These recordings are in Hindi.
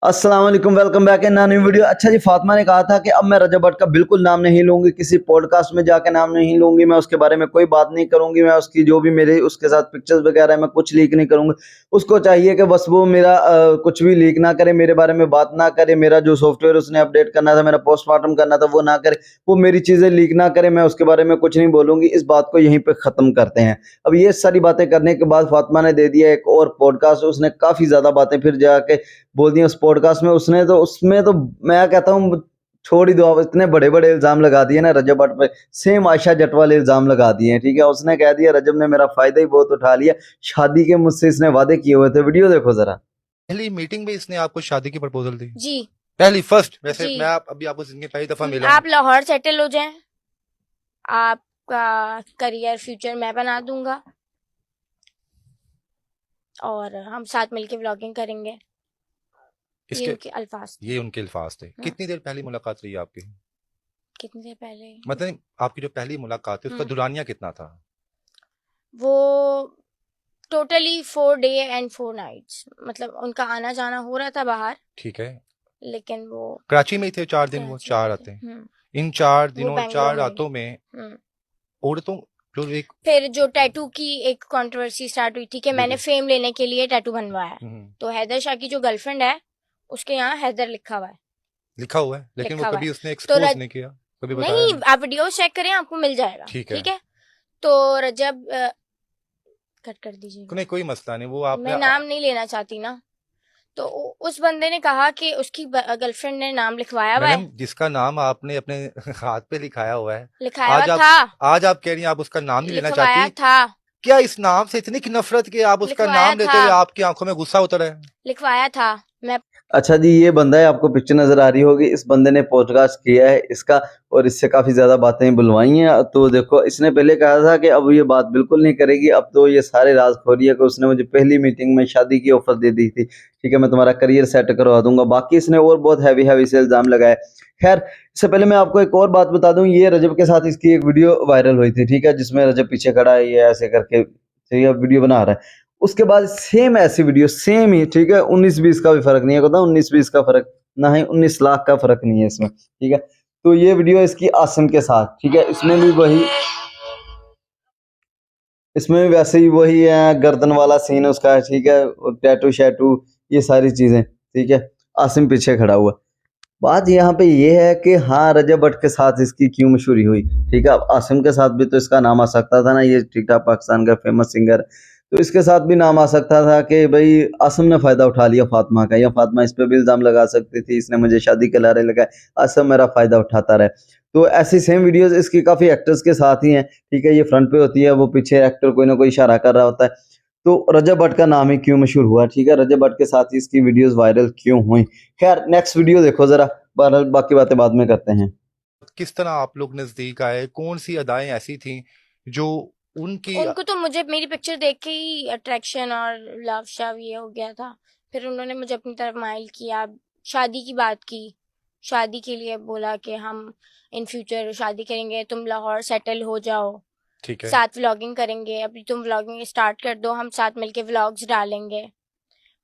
अस्सलाम वालेकुम, welcome back in new video. अच्छा जी, फातिमा ने कहा था कि अब मैं रजब भट्ट का बिल्कुल नाम नहीं लूंगी, किसी पॉडकास्ट में जाके नाम नहीं लूंगी, मैं उसके बारे में कोई बात नहीं करूंगी, मैं उसकी जो भी मेरे उसके साथ पिक्चर्स वगैरह है मैं कुछ लीक नहीं करूंगी। उसको चाहिए कि बस वो मेरा कुछ भी लीक ना करे, मेरे बारे में बात ना करे, मेरा जो सॉफ्टवेयर उसने अपडेट करना था, मेरा पोस्टमार्टम करना था वो ना करे, वो मेरी चीज़ें लीक ना करे, मैं उसके बारे में कुछ नहीं बोलूंगी। इस बात को यहीं पर ख़त्म करते हैं। अब ये सारी बातें करने के बाद फातिमा ने दे दिया एक और पॉडकास्ट, उसने काफ़ी ज़्यादा बातें फिर जाके बोल दिया उस पॉडकास्ट में। उसमें तो मैं कहता हूँ छोड़ ही दो, आप इतने बड़े बड़े इल्जाम लगा दिए ना रजब भट्ट पे, सेम आयशा जट वाले इल्जाम लगा दिए हैं। ठीक है, उसने कह दिया रजब ने मेरा फायदा ही बहुत उठा लिया, शादी के मुझसे इसने वादे किए हुए थे। वीडियो देखो जरा। पहली मीटिंग में इसने आपको शादी की प्रपोजल दी? जी पहली फर्स्ट? वैसे जी। मैं अभी आपको जिंदगी में पहली दफा मिला आप लाहौर सेटल हो जाएं, आपका करियर फ्यूचर मैं बना दूंगा और हम साथ मिलके व्लॉगिंग करेंगे। ये इसके उनके अल्फाज थे। ये उनके अल्फाज थे। कितनी देर पहली मुलाकात रही आपकी? कितनी देर पहले? मतलब आपकी जो पहली मुलाकात थी उसका दुरानिया कितना था? वो टोटली 4 डे एंड 4 नाइट्स, मतलब उनका आना जाना हो रहा था बाहर, ठीक है। लेकिन वो कराची में ही थे 4 दिन, वो 4 रातें। इन 4 दिनों 4 रातों में औरतों जो एक फिर जो टैटू की एक कंट्रोवर्सी स्टार्ट हुई थी कि मैंने फेम लेने के लिए टैटू बनवाया, तो हैदर शाह की जो गर्लफ्रेंड है उसके यहाँ हैदर लिखा हुआ है, लिखा हुआ है, लेकिन वो कभी उसने तो एक्सपोज नहीं किया, कभी बताया नहीं। आप वीडियो चेक करें, आपको मिल जाएगा। ठीक है। तो रजब कट कर दीजिए, नहीं कोई मसला नहीं, वो आपने मैं नाम नहीं लेना चाहती ना। तो उस बंदे ने कहा कि उसकी गर्लफ्रेंड ने नाम लिखवाया हुआ है, जिसका नाम आपने अपने हाथ पे लिखाया हुआ है, लिखाया आज हुआ आप था, आज आप कह रही हैं आप उसका नाम नहीं लेना लिखवाया चाहती। था, क्या इस नाम से इतनी की नफरत कि आप उसका लिखवाया नाम लेते था। हुए आपकी आंखों में गुस्सा उतर है? लिखवाया था मैं। अच्छा जी, ये बंदा है, आपको पिक्चर नजर आ रही होगी, इस बंदे ने पॉडकास्ट किया है इसका और इससे काफी ज्यादा बातें बुलवाई हैं। तो देखो, इसने पहले कहा था कि अब ये बात बिल्कुल नहीं करेगी, अब तो ये सारे राज खोल है कि उसने मुझे पहली मीटिंग में शादी की ऑफर दे दी थी। ठीक है, मैं तुम्हारा करियर सेट करवा दूंगा। बाकी इसने और बहुत हैवी हैवी से इल्जाम लगाए। खैर, इससे पहले मैं आपको एक और बात बता दूं, ये रजब के साथ इसकी एक वीडियो वायरल हुई थी। ठीक है, जिसमें रजब पीछे खड़ा है, ये ऐसे करके ठीक है वीडियो बना रहा है। उसके बाद सेम ऐसी वीडियो सेम ही, ठीक है, 19-20 का भी फर्क नहीं है, कहता 19-20 का फर्क ना है, 19 लाख का फर्क नहीं है इसमें। ठीक है, तो ये वीडियो इसकी आसिम के साथ, ठीक है, इसमें भी वैसे ही वही है, गर्दन वाला सीन उसका है। ठीक है, और टैटू शैटू ये सारी चीजें। ठीक है, आसिम पीछे खड़ा हुआ। बात यहाँ पे ये है कि हाँ, रजब भट्ट के साथ इसकी क्यों मशहूरी हुई। ठीक है, अब आसिम के साथ भी तो इसका नाम आ सकता था ना, ये ठीक ठाक पाकिस्तान का फेमस सिंगर, तो इसके साथ भी नाम आ सकता था कि भाई आसिम ने फायदा उठा लिया फातिमा का, या फातिमा इस पे भी इल्जाम लगा सकती थी इसने मुझे शादी के लारे लगाए, आसिम मेरा फायदा उठाता रहे। तो ऐसी सेम वीडियोस इसकी काफी एक्टर्स के साथ ही हैं। ठीक है, ये फ्रंट पे होती है, वो पीछे एक्टर कोई ना कोई इशारा कर रहा होता है। तो रजब भट्ट का नाम ही क्यों मशहूर हुआ, ठीक है, रजब भट्ट के साथ ही इसकी वीडियोस वायरल क्यों हुई। खैर, नेक्स्ट वीडियो देखो जरा, बहरहाल बाकी बातें बाद में करते हैं। किस तरह आप लोग नजदीक आए? कौन सी अदाएं ऐसी थी जो उनको तो मुझे मेरी पिक्चर देख के ही अट्रैक्शन और लव शव ये हो गया था। फिर उन्होंने मुझे अपनी तरफ माइल किया, शादी की बात की, शादी के लिए बोला कि हम इन फ्यूचर शादी करेंगे, तुम लाहौर सेटल हो जाओ, ठीक है, साथ व्लॉगिंग करेंगे, अभी तुम व्लॉगिंग स्टार्ट कर दो, हम साथ मिलके व्लॉग्स डालेंगे।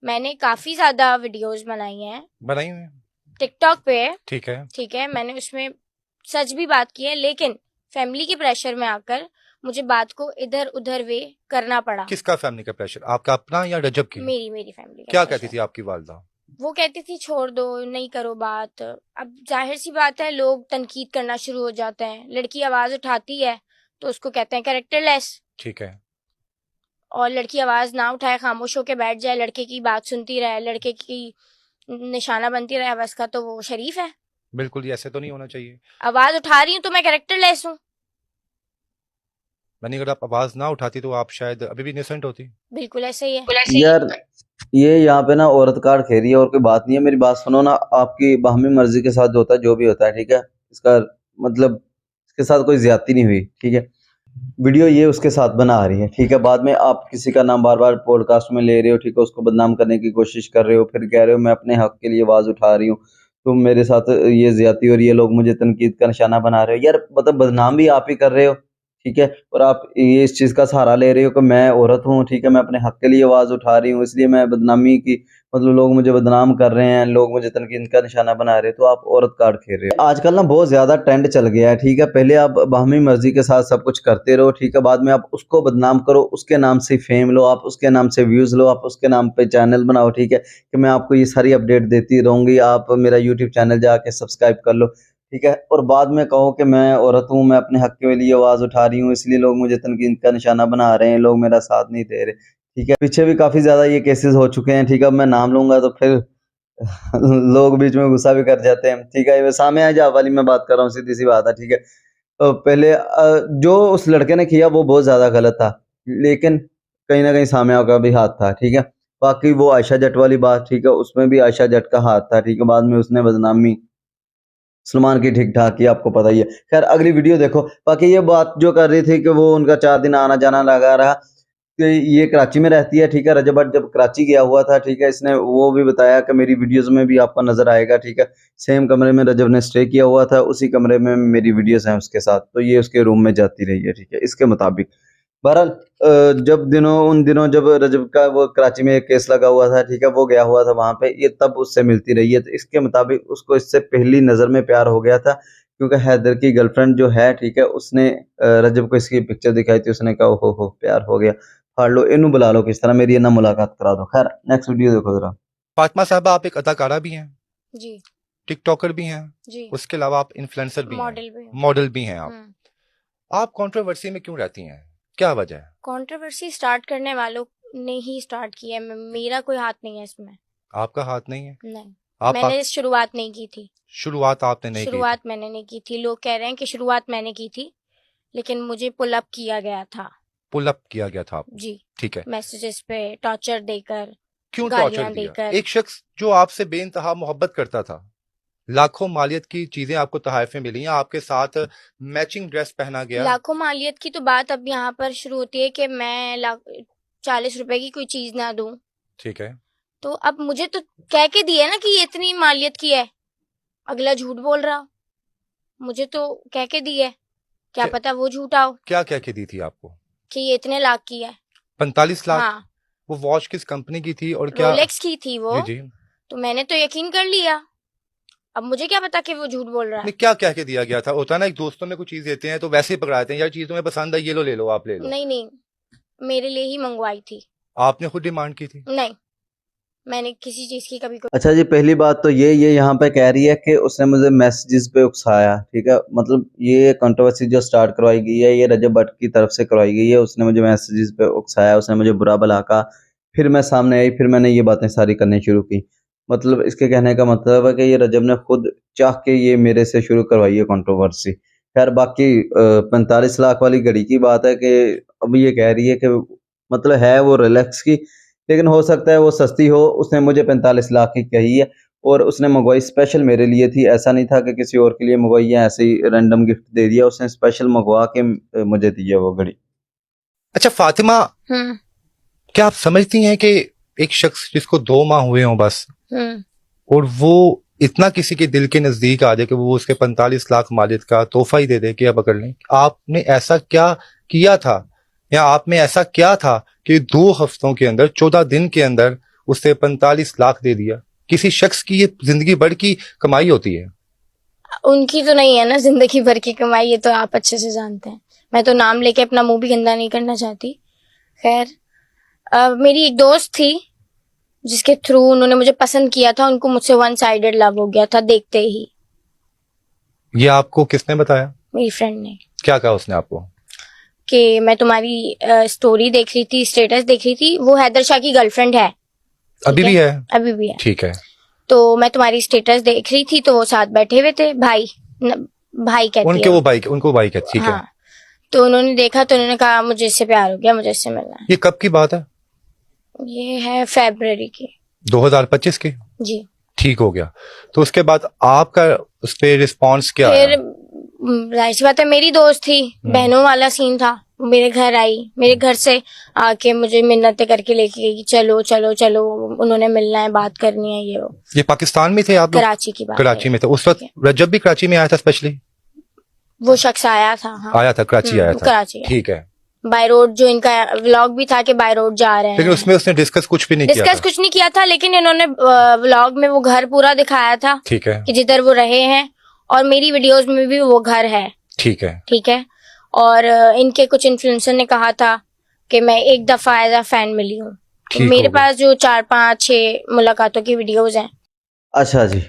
मैंने काफी ज्यादा वीडियोस बनाई हैं टिकटॉक पे। ठीक है, मैंने उसमें सच भी बात की है, लेकिन फैमिली के प्रेशर में आकर मुझे बात को इधर उधर वे करना पड़ा। किसका फैमिली का प्रेशर? आपका अपना या रजब की? मेरी फैमिली का क्या प्रेशर। कहती थी आपकी वालदा? वो कहती थी छोड़ दो, नहीं करो बात। अब जाहिर सी बात है, लोग तनकीद करना शुरू हो जाते हैं। लड़की आवाज उठाती है तो उसको कहते हैं कैरेक्टरलेस। ठीक है, और लड़की आवाज ना उठाए, खामोश होकर बैठ जाए, लड़के की बात सुनती रहे, लड़के की निशाना बनती रहे बस का, तो वो शरीफ है? बिल्कुल, ये ऐसे तो नहीं होना चाहिए। आवाज उठा रही हूँ तो मैं कैरेक्टरलेस हूँ? मैंने अगर आप आवाज ना उठाती तो आप शायद अभी भी इनोसेंट होती। बिल्कुल ऐसे ही है यार, ये यहाँ पे ना औरत कार्ड खेल रही है और कोई बात नहीं है। मेरी बात सुनो ना, आपकी बाहमी मर्जी के साथ जो होता है जो भी होता है, ठीक है, इसका मतलब इसके साथ कोई ज्यादती नहीं हुई। ठीक है, वीडियो ये उसके साथ बना रही है। ठीक है, बाद में आप किसी का नाम बार बार पॉडकास्ट में ले रहे हो, ठीक है, उसको बदनाम करने की कोशिश कर रहे हो, फिर कह रहे हो मैं अपने हक के लिए आवाज उठा रही हूँ, तुम मेरे साथ ये ज्यादती और ये लोग मुझे तनकीद का निशाना बना रहे हो। यार मतलब बदनाम भी आप ही कर रहे हो। ठीक है, और आप ये इस चीज का सहारा ले रहे हो कि मैं औरत हूँ, ठीक है, मैं अपने हक के लिए आवाज उठा रही हूँ, इसलिए मैं बदनामी की मतलब लोग मुझे बदनाम कर रहे हैं, लोग मुझे तनकीद का निशाना बना रहे हैं, तो आप औरत कार्ड खेल रहे हो। आजकल ना बहुत ज्यादा ट्रेंड चल गया है, ठीक है। पहले आप बाहमी मर्जी के साथ सब कुछ करते रहो, ठीक है, बाद में आप उसको बदनाम करो, उसके नाम से फेम लो, आप उसके नाम से व्यूज लो, आप उसके नाम पे चैनल बनाओ, ठीक है, कि मैं आपको ये सारी अपडेट देती रहूंगी, आप मेरा यूट्यूब चैनल जाके सब्सक्राइब कर लो, ठीक है, और बाद में कहो कि मैं औरत हूँ, मैं अपने हक के लिए आवाज उठा रही हूँ, इसलिए लोग मुझे तनकीद का निशाना बना रहे हैं, लोग मेरा साथ नहीं दे रहे, ठीक है। पीछे भी काफी ज्यादा ये केसेस हो चुके हैं, ठीक है। अब मैं नाम लूंगा तो फिर लोग बीच में गुस्सा भी कर जाते हैं, ठीक है। सामे आ जा वाली मैं बात कर रहा हूँ, सीधी सी बात है, ठीक है। पहले जो उस लड़के ने किया वो बहुत ज्यादा गलत था, लेकिन कहीं ना कहीं सामिया का भी हाथ था, ठीक है। बाकी वो आयशा जट वाली बात, ठीक है, उसमें भी आयशा जट का हाथ था, ठीक है। बाद में उसने बदनामी सलमान की ठीक ठाक की, आपको पता ही है। खैर अगली वीडियो देखो। बाकी ये बात जो कर रही थी कि वो उनका 4 दिन आना जाना लगा रहा, कि ये कराची में रहती है, ठीक है। रजब भट्ट जब कराची गया हुआ था, ठीक है, इसने वो भी बताया कि मेरी वीडियोस में भी आपको नजर आएगा, ठीक है। सेम कमरे में रजब ने स्टे किया हुआ था, उसी कमरे में मेरी वीडियोस हैं उसके साथ, तो ये उसके रूम में जाती रही है, ठीक है, इसके मुताबिक। बहरहाल उन दिनों जब रजब का वो कराची में एक केस लगा हुआ था, ठीक है, वो गया हुआ था वहां पे, ये तब उससे मिलती रही है, तो इसके मुताबिक उसको इससे पहली नजर में प्यार हो गया था, क्योंकि हैदर की गर्लफ्रेंड जो है, ठीक है, उसने रजब को इसकी पिक्चर दिखाई थी, उसने कहा हो प्यार हो गया, फाड़ लो इनू, बुला लो किस तरह, मेरी ये ना मुलाकात करा दो। खैर नेक्स्ट वीडियो देखो जरा। फातिमा साहबा आप एक अदाकारा भी हैं जी, टिकटॉकर भी हैं जी, उसके अलावा आप इन्फ्लुएंसर भी हैं मॉडल भी हूँ। मॉडल भी हैं आप कंट्रोवर्सी में क्यों रहती हैं क्या वजह है कंट्रोवर्सी स्टार्ट करने वालों ने ही स्टार्ट किया है, मेरा कोई हाथ नहीं है इसमें। आपका हाथ नहीं है नहीं, आप मैंने शुरुआत नहीं की थी। शुरुआत आपने नहीं की शुरुआत मैंने नहीं की थी। लोग कह रहे हैं कि शुरुआत मैंने की थी, लेकिन मुझे पुल अप किया गया था। पुल अप किया गया था आपको जी, ठीक है मैसेजेस पे टॉर्चर देकर, क्यों गालियां टॉर्चर दिया देकर। एक शख्स जो आपसे बेइंतहा मोहब्बत करता था लाखों मालियत की चीजें आपको तोहफे मिली हैं आपके साथ मैचिंग ड्रेस पहना गया लाखों मालियत की तो बात अब यहाँ पर शुरू होती है कि मैं 40 रुपए की कोई चीज ना दूं, ठीक है तो अब मुझे तो कह के दिया ना कि ये इतनी मालियत की है, अगला झूठ बोल रहा हो, मुझे तो कह के दी है, क्या पता वो झूठा हो। क्या कह के दी थी आपको कि ये इतने लाख की है। 45 लाख हाँ, वो वॉच किस कंपनी की थी और क्या रोलेक्स की थी वो। जी तो मैंने तो यकीन कर लिया, अब मुझे क्या पता कि वो झूठ बोल रहा है। क्या कह के दिया गया था होता है ना एक दोस्तों में कुछ चीज देते हैं तो वैसे ही पकड़ाते हैं यार चीज तुम्हें पसंद है ये लो ले लो आप ले लो नहीं, मेरे लिए ही मंगवाई थी। आपने खुद डिमांड की थी नहीं, मैंने किसी चीज की कभी अच्छा जी, पहली बात तो ये यहाँ पे कह रही है कि उसने मुझे मैसेजेस पे उकसाया, ठीक है। मतलब ये कंट्रोवर्सी जो स्टार्ट करवाई गई है, ये रजब भट्ट की तरफ से करवाई गई है। उसने मुझे मैसेजेस पे उकसाया, उसने मुझे बुरा भला कहा, फिर मैं सामने आई, फिर मैंने ये बातें सारी करनी शुरू की। मतलब इसके कहने का मतलब है कि ये रजब ने खुद चाह के ये मेरे से शुरू करवाई है कंट्रोवर्सी। खैर बाकी 45 लाख वाली घड़ी की बात है कि अब ये कह रही है कि मतलब है वो रिलैक्स की, लेकिन हो सकता है वो सस्ती हो। उसने मुझे 45 लाख की कही है और उसने मंगवाई स्पेशल मेरे लिए थी, ऐसा नहीं था कि किसी और के लिए मंगवाई है, ऐसे ही रैंडम गिफ्ट दे दिया उसने, स्पेशल मंगवा के मुझे दी है वो घड़ी। अच्छा फातिमा क्या आप समझती हैं कि एक शख्स जिसको 2 माह हुए हों बस और वो इतना किसी के दिल के नजदीक आ जाए कि वो उसके 45 लाख मालियत का तोहफा ही दे दे कि अब पकड़ लें, आपने ऐसा क्या किया था या आप में ऐसा क्या था कि 2 हफ्तों के अंदर 14 दिन के अंदर उससे 45 लाख दे दिया? किसी शख्स की ये जिंदगी भर की कमाई होती है। उनकी तो नहीं है ना जिंदगी भर की कमाई, ये तो आप अच्छे से जानते हैं। मैं तो नाम लेके अपना मुंह भी गंदा नहीं करना चाहती। खैर मेरी एक दोस्त थी जिसके थ्रू उन्होंने मुझे पसंद किया था, उनको मुझसे 1 साइडेड लव हो गया था देखते ही। ये आपको किसने बताया? मेरी फ्रेंड ने। क्या कहा उसने आपको? कि मैं तुम्हारी स्टोरी देख रही थी, स्टेटस देख रही थी, वो हैदर शाह की गर्लफ्रेंड है। अभी भी है? अभी भी है। ठीक है। तो मैं तुम्हारी स्टेटस देख रही थी तो वो साथ बैठे हुए थे, भाई कहती उनके वो भाई, उनको भाई कहती, ठीक हाँ, है। तो उन्होंने देखा तो उन्होंने कहा मुझे इससे प्यार हो गया, मुझे इससे मिलना है। ये कब की बात है? ये है फरवरी की 2025 की। जी। ठीक हो गया। तो उसके बाद आपका उस पे रिस्पॉन्स क्या फिर आया? जाहिर सी बात है, मेरी दोस्त थी, बहनों वाला सीन था। मेरे घर आई, मेरे घर से आके मुझे मिन्नतें करके लेके गई, चलो चलो चलो, उन्होंने मिलना है, बात करनी है, ये वो। ये पाकिस्तान में थे आप लोग? कराची की बात। कराची में थे उस वक्त? रजब भी कराची में आया था स्पेशली? वो शख्स आया था। हाँ, आया था, कराची आया था। कराची। ठीक है। बाय रोड, जो इनका व्लॉग भी था कि बाय रोड जा रहे हैं। लेकिन उसमें उसने डिस्कस कुछ भी नहीं किया डिस्कस कुछ नहीं किया था, लेकिन इन्होंने व्लॉग में वो घर पूरा दिखाया था, ठीक है, कि जिधर वो रहे हैं, और मेरी वीडियोस में भी वो घर है, ठीक है, ठीक है। और इनके कुछ इन्फ्लुएंसर ने कहा था कि मैं एक दफा एज अ फैन मिली हूँ। मेरे पास जो 4-5-6 मुलाकातों की वीडियोस हैं। अच्छा जी,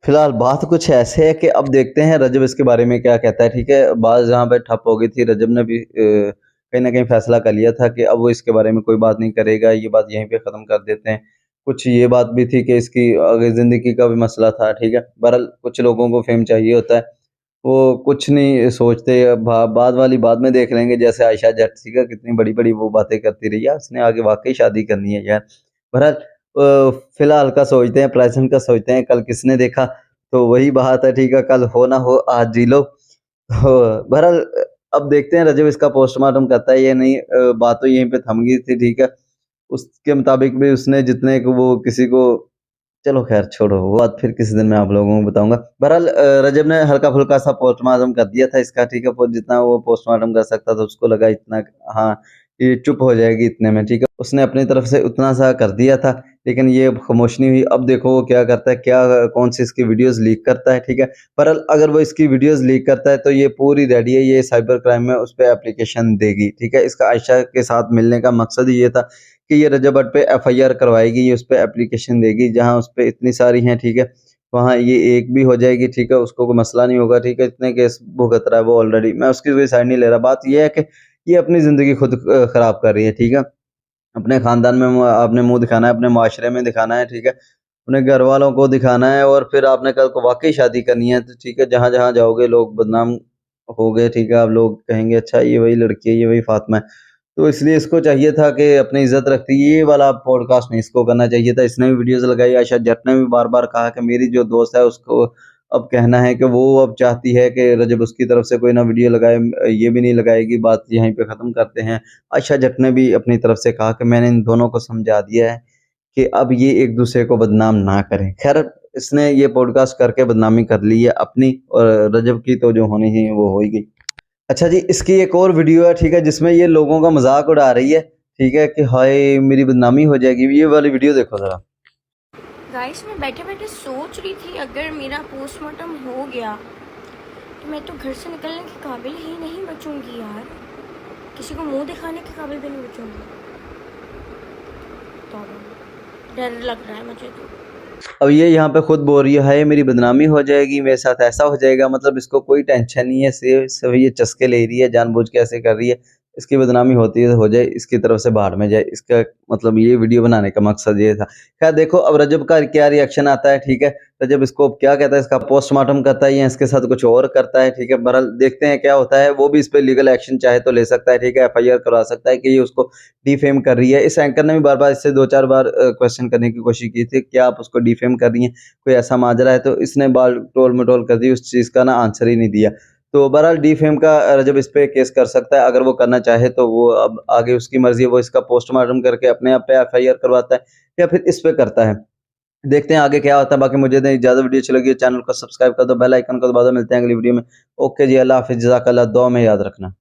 फिलहाल बात कुछ ऐसे है कि अब देखते हैं रजब इसके बारे में क्या कहता है, ठीक है। बात जहाँ पे ठप हो गई थी, रजब ने भी कहीं ना कहीं फैसला कर लिया था कि अब वो इसके बारे में कोई बात नहीं करेगा, ये बात यहीं पे ख़त्म कर देते हैं। कुछ ये बात भी थी कि इसकी आगे ज़िंदगी का भी मसला था, ठीक है। बहरहाल कुछ लोगों को फेम चाहिए होता है, वो कुछ नहीं सोचते, बाद वाली बाद में देख लेंगे। जैसे आयशा जट थी का, कितनी बड़ी बड़ी वो बातें करती रही है, उसने आगे वाकई शादी करनी है यार। बहरहाल फिलहाल का सोचते हैं, प्रेजेंट का सोचते हैं। कल किसने देखा, तो वही बात है, ठीक है। कल हो ना हो, आज जी लो। तो बहरहाल अब देखते हैं रजब इसका पोस्टमार्टम करता है या नहीं। बात तो यहीं पे थम गई थी, ठीक है। उसके मुताबिक भी उसने जितने को वो किसी को, चलो खैर छोड़ो, वो बात फिर किसी दिन मैं आप लोगों को बताऊंगा। बहरहाल रजब ने हल्का फुल्का सा पोस्टमार्टम कर दिया था इसका, ठीक है। जितना वो पोस्टमार्टम कर सकता था, उसको लगा इतना, हाँ ये चुप हो जाएगी इतने में, ठीक है। उसने अपनी तरफ से उतना सा कर दिया था, लेकिन ये खामोश नहीं हुई। अब देखो वो क्या करता है, क्या कौन सी इसकी वीडियोस लीक करता है, ठीक है। बहरहाल अगर वो इसकी वीडियोस लीक करता है तो ये पूरी रेडी है, ये साइबर क्राइम में उस पर एप्लीकेशन देगी, ठीक है। इसका आयशा के साथ मिलने का मकसद ही ये था कि ये रजब भट्ट पे एफआईआर करवाएगी, ये उस पे एप्लीकेशन देगी, जहां उस पे इतनी सारी हैं, ठीक है। वहां ये एक भी हो जाएगी, ठीक है, उसको कोई मसला नहीं होगा, ठीक है। इतने केस भुगत रहा है वो ऑलरेडी, मैं उसकी कोई साइड नहीं ले रहा। बात ये है कि ये अपनी ज़िंदगी खुद खराब कर रही है, ठीक है। अपने ख़ानदान में आपने मुँह दिखाना है, अपने माशरे में दिखाना है, ठीक है। अपने घर वालों को दिखाना है, और फिर आपने कल को वाक़ई शादी करनी है, तो ठीक है, जहाँ-जहाँ जाओगे लोग बदनाम हो गए, ठीक है। अब लोग कहेंगे अच्छा ये वही लड़की है, ये वही फ़ातिमा है। तो इसलिए इसको चाहिए था कि अपनी इज़्ज़त रखती, ये वाला पॉडकास्ट नहीं इसको करना चाहिए था। इसने भी वीडियोज़ लगाई, आयशा जट ने भी बार-बार कहा कि मेरी जो दोस्त है उसको अब कहना है कि वो अब चाहती है कि रजब उसकी तरफ से कोई ना वीडियो लगाए, ये भी नहीं लगाएगी। बात यहीं पे ख़त्म करते हैं। आयशा जट ने भी अपनी तरफ से कहा कि मैंने इन दोनों को समझा दिया है कि अब ये एक दूसरे को बदनाम ना करें। खैर इसने ये पॉडकास्ट करके बदनामी कर ली है अपनी, और रजब की तो जो होनी ही वो हो ही गई। अच्छा जी, इसकी एक और वीडियो है, ठीक है, जिसमें ये लोगों का मजाक उड़ा रही है, ठीक है, कि हाय मेरी बदनामी हो जाएगी। ये वाली वीडियो देखो जरा। गाइस मैं बैठे बैठे सोच रही थी, अगर मेरा पोस्टमार्टम हो गया तो मैं तो घर से निकलने के काबिल ही नहीं बचूंगी यार, किसी को मुंह दिखाने के काबिल भी नहीं बचूंगी। तो डर लग रहा है मुझे तो। अब ये यहाँ पे खुद बोल रही है हाय मेरी बदनामी हो जाएगी, मेरे साथ ऐसा हो जाएगा। मतलब इसको कोई टेंशन नहीं है, सिर्फ ये चस्के ले रही है, जानबूझ के ऐसे कर रही है। इसकी बदनामी होती है तो हो जाए, इसकी तरफ से बाहर में जाए, इसका मतलब ये वीडियो बनाने का मकसद ये था। खैर देखो अब रजब का क्या रिएक्शन आता है, ठीक है। रजब इसको क्या कहता है, इसका पोस्टमार्टम करता है या इसके साथ कुछ और करता है, ठीक है। बहरहाल देखते हैं क्या होता है। वो भी इस पर लीगल एक्शन चाहे तो ले सकता है, ठीक है। एफआईआर करवा सकता है कि ये उसको डिफेम कर रही है। इस एंकर ने भी बार बार इससे 2-4 बार क्वेश्चन करने की कोशिश की थी, क्या आप उसको डिफेम कर रही हैं, कोई ऐसा माजरा है, तो इसने बाल टोल मटोल कर दी, उस चीज़ का ना आंसर ही नहीं दिया। तो बहरहाल डिफेम का रजब इस पे केस कर सकता है, अगर वो करना चाहे तो। वो अब आगे उसकी मर्जी है, वो इसका पोस्टमार्टम करके अपने आप पे एफआईआर करवाता है या फिर इस पे करता है। देखते हैं आगे क्या होता है। बाकी मुझे तो ज़्यादा वीडियो अच्छी लगी, चैनल को सब्सक्राइब कर दो, बेल आइकन को दबा दो। मिलते हैं अगली वीडियो में। ओके जी, अल्लाह हाफिज़, जज़ाकल्लाह, दुआ में याद रखना।